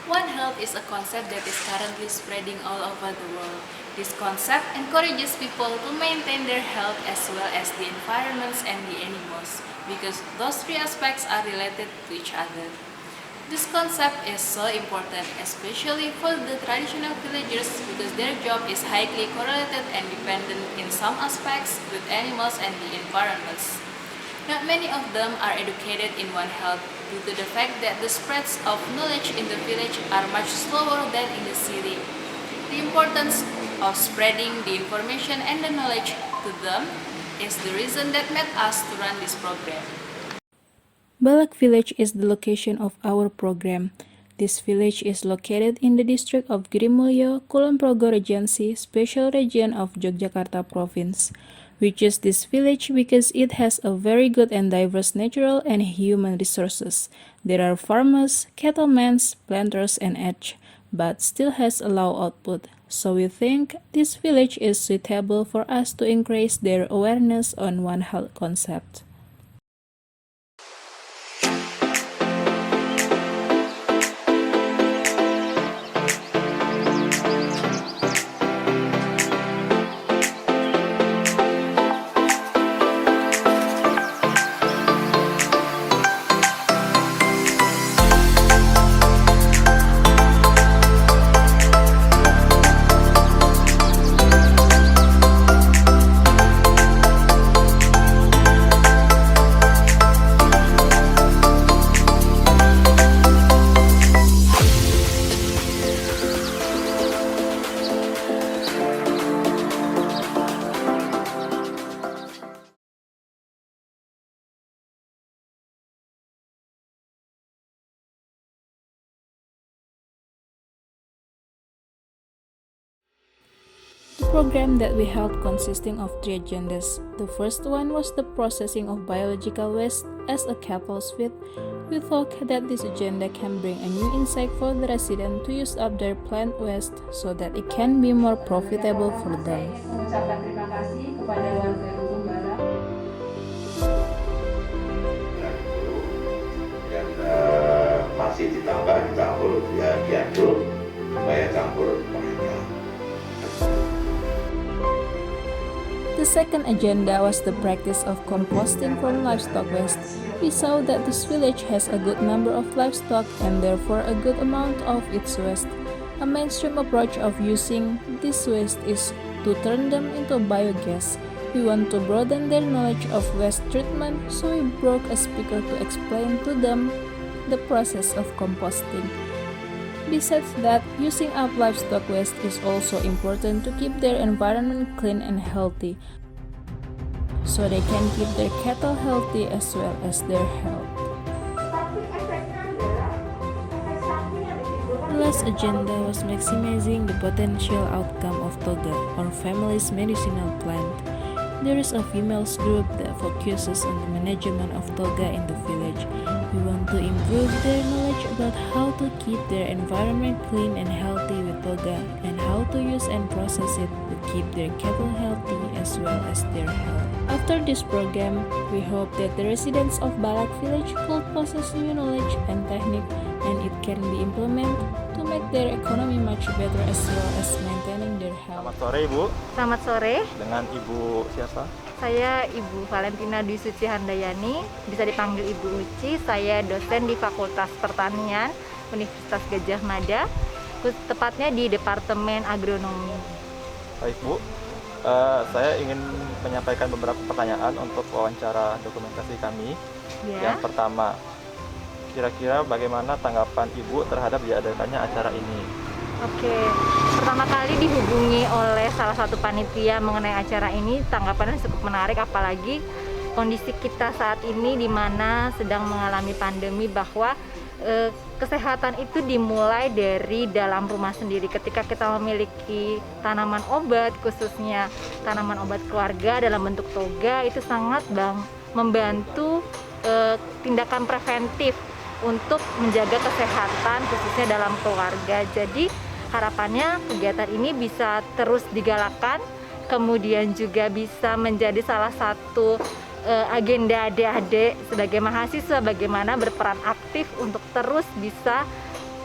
One Health is a concept that is currently spreading all over the world. This concept encourages people to maintain their health as well as the environments and the animals, because those three aspects are related to each other. This concept is so important, especially for the traditional villagers, because their job is highly correlated and dependent in some aspects with animals and the environments. Not many of them are educated in One Health due to the fact that the spreads of knowledge in the village are much slower than in the city. The importance of spreading the information and the knowledge to them is the reason that made us to run this program. Balak Village is the location of our program. This village is located in the district of Girimulyo, Kulon Progo Regency, special region of Yogyakarta province. We choose this village because it has a very good and diverse natural and human resources. There are farmers, cattlemen, planters, and edge, but still has a low output. So we think this village is suitable for us to increase their awareness on One Health concept. The program that we held consisting of three agendas. The first one was the processing of biological waste as a catalyst feed. We thought that this agenda can bring a new insight for the resident to use up their plant waste so that it can be more profitable for them. Mengucapkan terima kasih kepada warga Ujung Barat. Dan masih dicampur ya diaduk supaya campur mereka. The second agenda was the practice of composting from livestock waste. We saw that this village has a good number of livestock and therefore a good amount of its waste. A mainstream approach of using this waste is to turn them into biogas. We want to broaden their knowledge of waste treatment, so we brought a speaker to explain to them the process of composting. Besides that, using up livestock waste is also important to keep their environment clean and healthy, so they can keep their cattle healthy as well as their health. The last agenda was maximizing the potential outcome of toga, or family's medicinal plant. There is a females group that focuses on the management of toga in the village. We want to improve their knowledge about how to keep their environment clean and healthy with toga, and how to use and process it to keep their cattle healthy as well as their health. After this program, we hope that the residents of Balak village could possess new knowledge and technique, and it can be implemented to make their economy much better as well as maintaining their health. Selamat sore Ibu, Selamat sore, dengan Ibu siapa? saya Ibu Valentina Dwi Suci Handayani, bisa dipanggil Ibu Uci. Saya dosen di Fakultas Pertanian Universitas Gadjah Mada, tepatnya di Departemen Agronomi. Baik Bu, saya ingin menyampaikan beberapa pertanyaan untuk wawancara dokumentasi kami. Ya, Yang pertama, kira-kira bagaimana tanggapan Ibu terhadap diadakannya acara ini? oke. Pertama kali dihubungi oleh salah satu panitia mengenai acara ini, tanggapannya cukup menarik, apalagi kondisi kita saat ini di mana sedang mengalami pandemi, bahwa kesehatan itu dimulai dari dalam rumah sendiri. Ketika kita memiliki tanaman obat, khususnya tanaman obat keluarga dalam bentuk toga, itu sangat membantu tindakan preventif untuk menjaga kesehatan khususnya dalam keluarga. Jadi harapannya kegiatan ini bisa terus digalakkan, kemudian juga bisa menjadi salah satu agenda adik-adik sebagai mahasiswa, bagaimana berperan aktif untuk terus bisa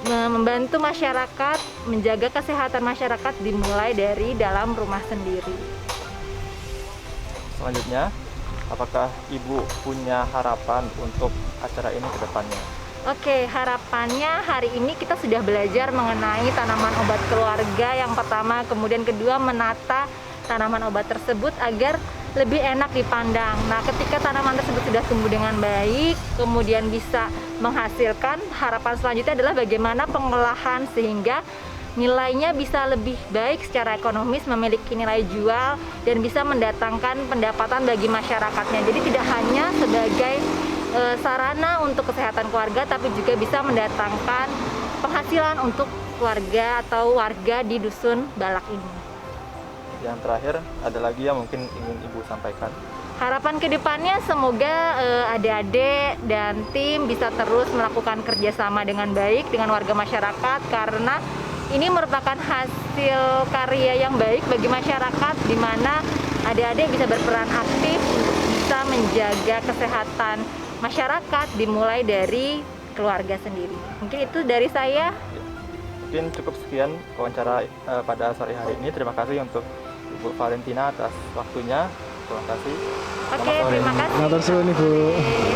membantu masyarakat, menjaga kesehatan masyarakat dimulai dari dalam rumah sendiri. Selanjutnya, apakah Ibu punya harapan untuk acara ini ke depannya? Oke, harapannya hari ini kita sudah belajar mengenai tanaman obat keluarga yang pertama, kemudian kedua menata tanaman obat tersebut agar lebih enak dipandang. Nah, ketika tanaman tersebut sudah tumbuh dengan baik, kemudian bisa menghasilkan, harapan selanjutnya adalah bagaimana pengolahan sehingga nilainya bisa lebih baik secara ekonomis, memiliki nilai jual, dan bisa mendatangkan pendapatan bagi masyarakatnya. Jadi tidak hanya sebagai sarana untuk kesehatan keluarga, tapi juga bisa mendatangkan penghasilan untuk keluarga atau warga di Dusun Balak ini. Yang terakhir, ada lagi yang mungkin ingin Ibu sampaikan? Harapan kedepannya semoga adik-adik dan tim bisa terus melakukan kerjasama dengan baik dengan warga masyarakat, karena ini merupakan hasil karya yang baik bagi masyarakat, di mana adik-adik bisa berperan aktif untuk bisa menjaga kesehatan masyarakat dimulai dari keluarga sendiri. Mungkin itu dari saya. Mungkin cukup sekian wawancara pada sore hari ini. Terima kasih untuk Ibu Valentina atas waktunya. Terima kasih. Oke, terima kasih. Matur suwun, Ibu. Oke.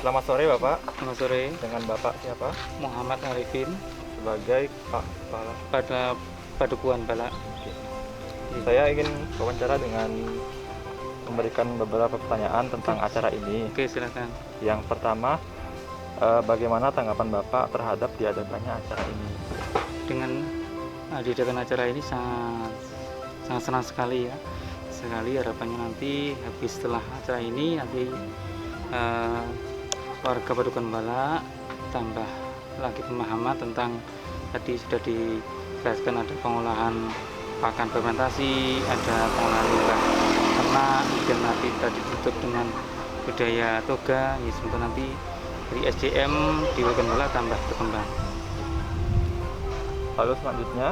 Selamat sore Bapak. Selamat sore. Dengan Bapak siapa? Muhammad Arifin Sebagai Pak Kepala. pada Padukuhan Balak. Saya ingin wawancara dengan memberikan beberapa pertanyaan tentang acara ini. Oke, silakan. Yang pertama, bagaimana tanggapan Bapak terhadap diadakannya acara ini? Dengan diadakan acara ini sangat senang sekali ya. Sekali harapannya nanti habis setelah acara ini nanti warga Padukuhan Balak tambah lagi pemahaman tentang tadi sudah dijelaskan ada pengolahan pakan fermentasi, ada pengolahan limbah ternak, dan nanti tadi ditutup dengan budaya toga. Ya, semoga nanti dari SDM di Padukuhan Balak tambah berkembang. Lalu selanjutnya,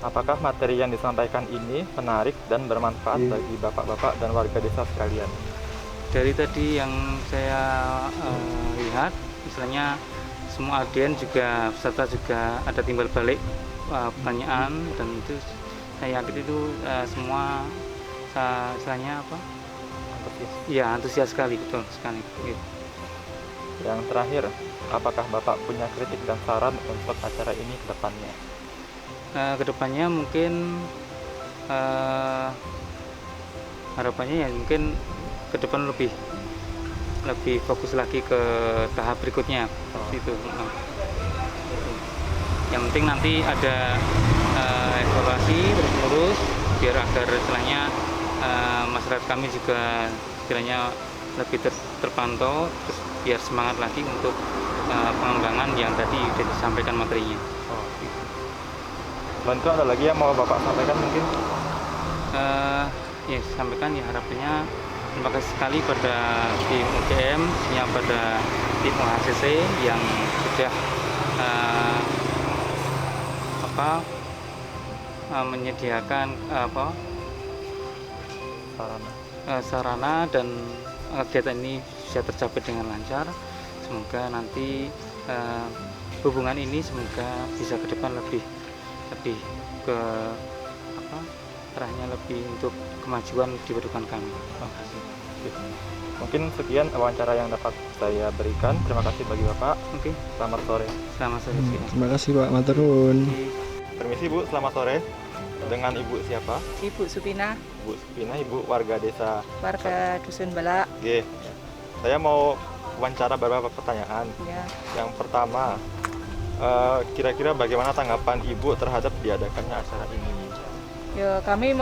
apakah materi yang disampaikan ini menarik dan bermanfaat bagi bapak-bapak dan warga desa sekalian? Dari tadi yang saya lihat, misalnya semua audien juga peserta juga ada timbal balik pertanyaan, dan itu saya yakin itu semua istilahnya apa? Antusias. Ya, antusias sekali, betul sekali. Gitu. Yang terakhir, apakah Bapak punya kritik dan saran untuk acara ini ke depannya? Kedepannya mungkin harapannya ya mungkin ke depan lebih fokus lagi ke tahap berikutnya itu. Yang penting nanti ada evaluasi terus-menerus biar agar istilahnya masyarakat kami juga istilahnya lebih terpantau, terus biar semangat lagi untuk pengembangan yang tadi sudah disampaikan materinya. Selain itu ada lagi yang mau Bapak sampaikan mungkin? Ya, sampaikan ya harapannya terima kasih sekali pada tim UGM, pada tim OHCC yang sudah menyediakan sarana dan kegiatan ini bisa tercapai dengan lancar. Semoga nanti hubungan ini semoga bisa ke depan lebih ke arahnya lebih untuk kemajuan di Padukuhan kami. Terima kasih. Mungkin sekian wawancara yang dapat saya berikan. Terima kasih bagi Bapak. Oke. Selamat sore. Selamat sore. Terima kasih Pak, matur nuwun. Permisi Bu, selamat sore. Dengan Ibu siapa? Ibu Supina, Ibu Supina, Ibu warga desa. warga Dusun Balak. Oke. Saya mau wawancara beberapa pertanyaan. Ya, Yang pertama, kira-kira bagaimana tanggapan Ibu terhadap diadakannya acara ini? yo kami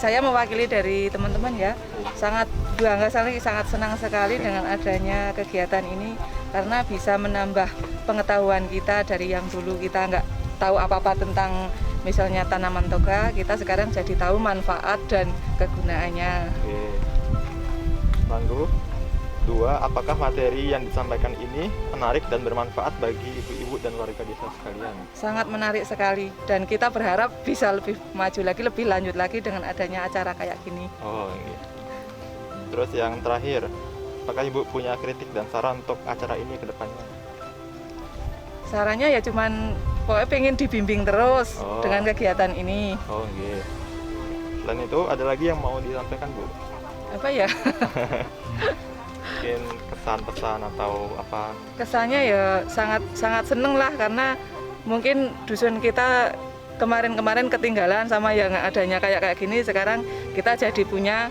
saya mewakili dari teman-teman ya. Sangat bangga sekali, sangat senang sekali dengan adanya kegiatan ini karena bisa menambah pengetahuan kita dari yang dulu kita nggak tahu apa-apa tentang misalnya tanaman toga, kita sekarang jadi tahu manfaat dan kegunaannya. Oke. Lalu, dua, apakah materi yang disampaikan ini menarik dan bermanfaat bagi ibu-ibu dan warga desa sekalian? Sangat menarik sekali dan kita berharap bisa lebih maju lagi, lebih lanjut lagi dengan adanya acara kayak gini. Oh, iya. Terus yang terakhir, apakah Ibu punya kritik dan saran untuk acara ini ke depannya? Sarannya ya cuman pokoknya pengen dibimbing terus dengan kegiatan ini. Oh, iya. Selain itu ada lagi yang mau disampaikan, Bu? Apa ya? Mungkin kesan-pesan atau apa? Kesannya ya sangat seneng lah, karena mungkin dusun kita kemarin-kemarin ketinggalan sama yang adanya kayak gini. Sekarang kita jadi punya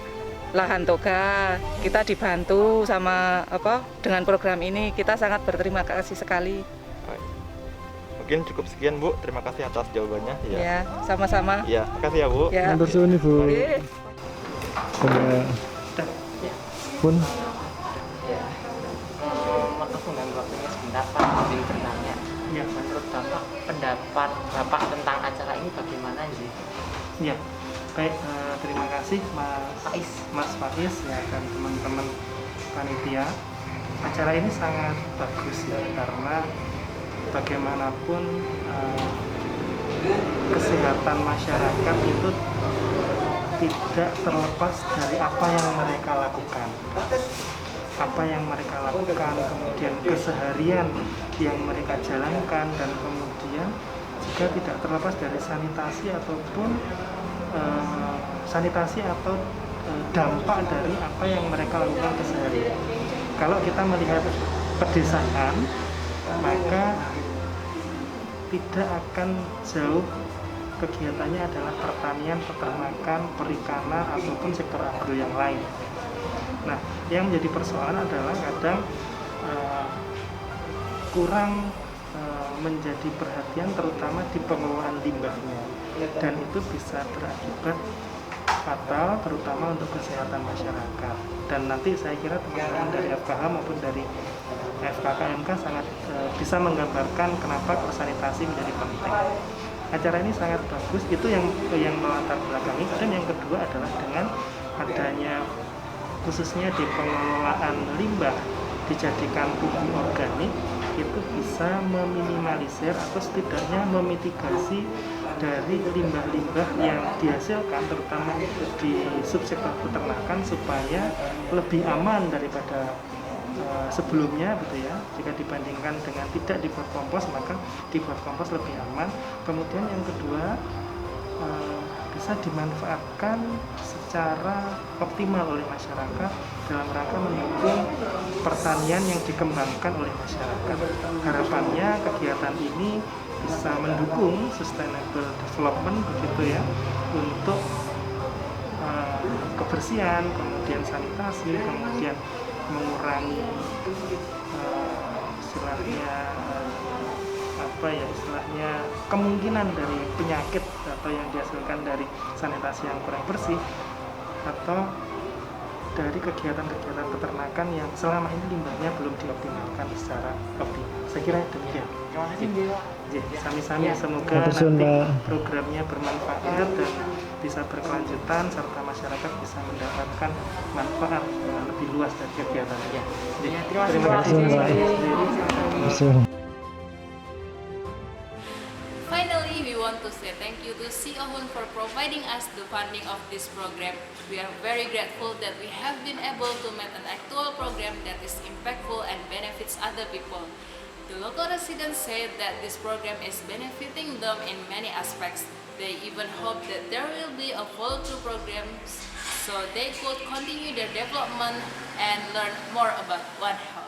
lahan toga, kita dibantu sama dengan program ini. Kita sangat berterima kasih sekali. Mungkin cukup sekian, Bu. Terima kasih atas jawabannya. Ya, sama-sama. Ya, makasih ya, Bu. Ya. Matur suwun Ibu. Coba pun Aku mengganggu waktunya sebentar, Pak, izin bertanya. Ya, menurut Bapak, pendapat Bapak tentang acara ini bagaimana sih? Ya, baik, terima kasih Mas Faiz ya, dan teman-teman panitia. Acara ini sangat bagus ya, karena bagaimanapun kesehatan masyarakat itu tidak terlepas dari apa yang mereka lakukan. Apa yang mereka lakukan, kemudian keseharian yang mereka jalankan, dan kemudian juga tidak terlepas dari sanitasi ataupun dampak dari apa yang mereka lakukan keseharian. Kalau kita melihat pedesaan, maka tidak akan jauh kegiatannya adalah pertanian, peternakan, perikanan, ataupun sektor agro yang lain. Nah, yang menjadi persoalan adalah kadang kurang menjadi perhatian, terutama di pengelolaan limbahnya, dan itu bisa berakibat fatal, terutama untuk kesehatan masyarakat. Dan nanti saya kira teman-teman dari FKH maupun dari FKKMK sangat bisa menggambarkan kenapa sanitasi menjadi penting. Acara ini sangat bagus, itu yang melatar belakangi. Dan yang kedua adalah dengan adanya khususnya di pengelolaan limbah dijadikan pupuk organik, itu bisa meminimalisir atau setidaknya memitigasi dari limbah-limbah yang dihasilkan, terutama di subsektor peternakan, supaya lebih aman daripada sebelumnya gitu ya. Jika dibandingkan dengan tidak dibuat kompos, maka dibuat kompos lebih aman. Kemudian yang kedua, bisa dimanfaatkan secara optimal oleh masyarakat dalam rangka mendukung pertanian yang dikembangkan oleh masyarakat. Harapannya kegiatan ini bisa mendukung sustainable development begitu ya, untuk kebersihan, kemudian sanitasi, kemudian mengurangi istilahnya kemungkinan dari penyakit atau yang dihasilkan dari sanitasi yang kurang bersih, atau dari kegiatan-kegiatan peternakan yang selama ini limbahnya belum dioptimalkan secara optimal. Saya kira demikian. Sami-sami, semoga nanti programnya bermanfaat dan bisa berkelanjutan, serta masyarakat bisa mendapatkan manfaat lebih luas dari kegiatannya. Terima kasih. Finally, we want to say thank you to Si Ohun for providing us the funding of this program. We are very grateful that we have been able to make an actual program that is impactful and benefits other people. The local residents said that this program is benefiting them in many aspects. They even hope that there will be a follow-through program so they could continue their development and learn more about One Health.